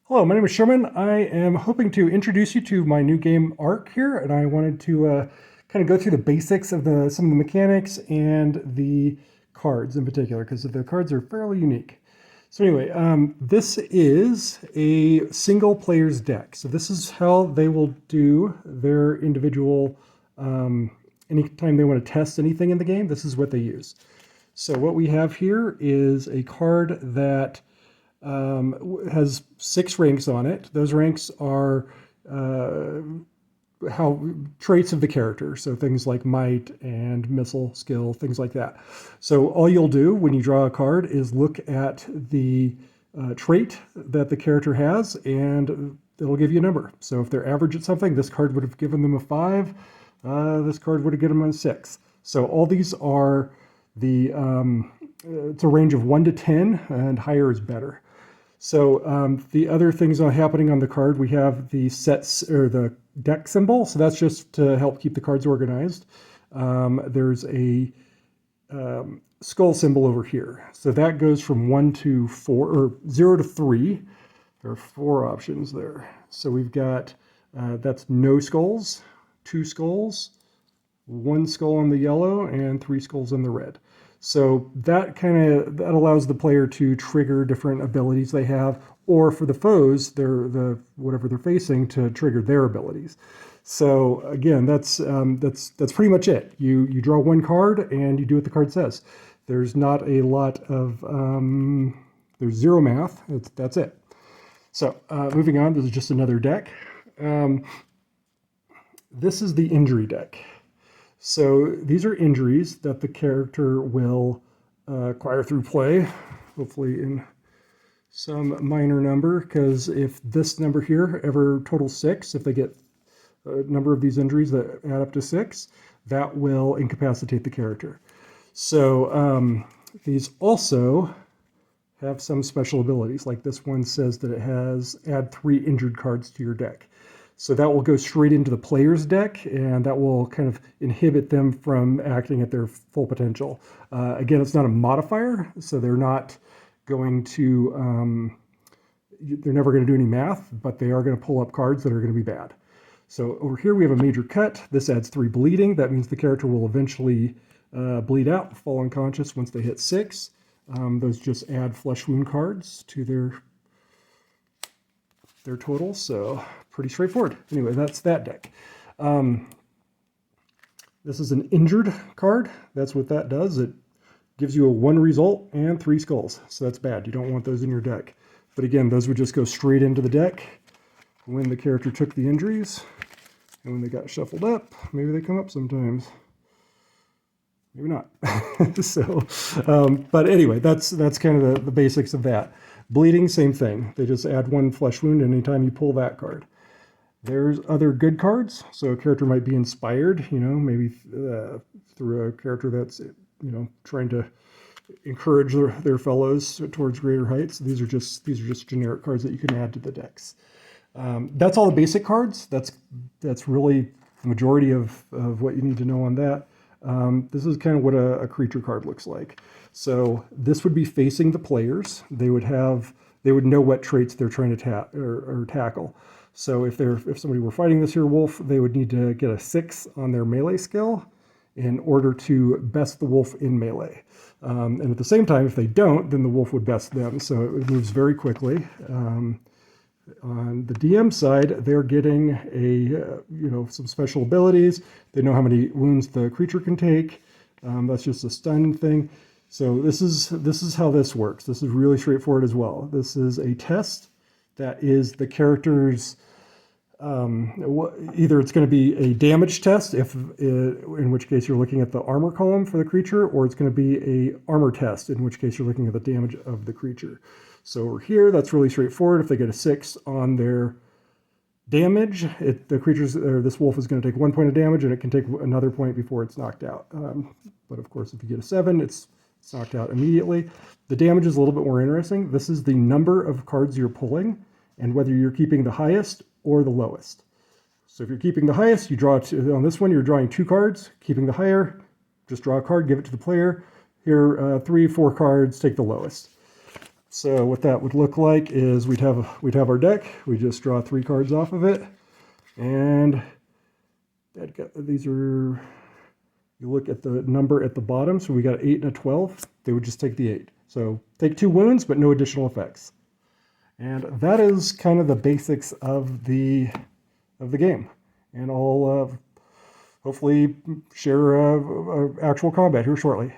Hello, my name is Sherman. I am hoping to introduce you to my new game ARC here, and I wanted to kind of go through the basics of some of the mechanics and the cards in particular, because the cards are fairly unique. So anyway, this is a single player's deck. So this is how they will do their individual, anytime they want to test anything in the game, this is what they use. So what we have here is a card that has 6 ranks on it. Those ranks are how traits of the character, so things like might and missile skill, things like that. So all you'll do when you draw a card is look at the trait that the character has, and it'll give you a number. So if they're average at something, this card would have given them a 5. This card would have given them a 6. So all these are it's a range of 1 to 10, and higher is better. So the other things happening on the card, we have the sets or the deck symbol. So that's just to help keep the cards organized. There's a skull symbol over here. So that goes from 1 to 4 or 0 to 3. There are 4 options there. So we've got that's no skulls, 2 skulls, 1 skull on the yellow, and 3 skulls on the red. So that allows the player to trigger different abilities they have, or for the foes, whatever they're facing, to trigger their abilities. So again, that's pretty much it. You draw 1 card and you do what the card says. There's not a lot of there's 0 math. That's it. So moving on, this is just another deck. This is the injury deck. So these are injuries that the character will acquire through play, hopefully in some minor number, because if this number here ever totals 6, if they get a number of these injuries that add up to 6, that will incapacitate the character. So these also have some special abilities, like this one says that it has add 3 injured cards to your deck. So that will go straight into the player's deck, and that will kind of inhibit them from acting at their full potential. Again, it's not a modifier, so they're not going to, they're never going to do any math, but they are going to pull up cards that are going to be bad. So over here we have a major cut. This adds 3 bleeding. That means the character will eventually bleed out, fall unconscious once they hit 6. Those just add flesh wound cards to their total, so pretty straightforward. Anyway, that's that deck. This is an injured card. That's what that does. It gives you a 1 result and 3 skulls, so that's bad. You don't want those in your deck. But again, those would just go straight into the deck when the character took the injuries, and when they got shuffled up. Maybe they come up sometimes. Maybe not. But anyway, that's kind of the basics of that. Bleeding, same thing. They just add 1 flesh wound anytime you pull that card. There's other good cards. So a character might be inspired, maybe through a character that's, trying to encourage their fellows towards greater heights. These are just generic cards that you can add to the decks. That's all the basic cards. That's really the majority of what you need to know on that. This is kind of what a creature card looks like. So this would be facing the players. They would know what traits they're trying to tackle. So if somebody were fighting this here wolf, they would need to get a 6 on their melee skill in order to best the wolf in melee. And at the same time, if they don't, then the wolf would best them. So it moves very quickly. On the DM side, they're getting some special abilities. They know how many wounds the creature can take. That's just a stun thing. So this is how this works. This is really straightforward as well. This is a test that is the character's either it's going to be a damage test, in which case you're looking at the armor column for the creature, or it's going to be a armor test, in which case you're looking at the damage of the creature. So over here, that's really straightforward. If they get a 6 on their damage, this wolf is going to take 1 point of damage, and it can take another point before it's knocked out. But of course, if you get a 7, it's knocked out immediately. The damage is a little bit more interesting. This is the number of cards you're pulling, and whether you're keeping the highest or the lowest. So if you're keeping the highest, you draw on this one, you're drawing 2 cards. Keeping the higher, just draw a card, give it to the player. Here, 3, 4 cards, take the lowest. So what that would look like is we'd have our deck. We just draw 3 cards off of it, and these are. You look at the number at the bottom. So we got 8 and a 12. They would just take the 8. So take 2 wounds, but no additional effects. And that is kind of the basics of the game. And I'll hopefully share actual combat here shortly.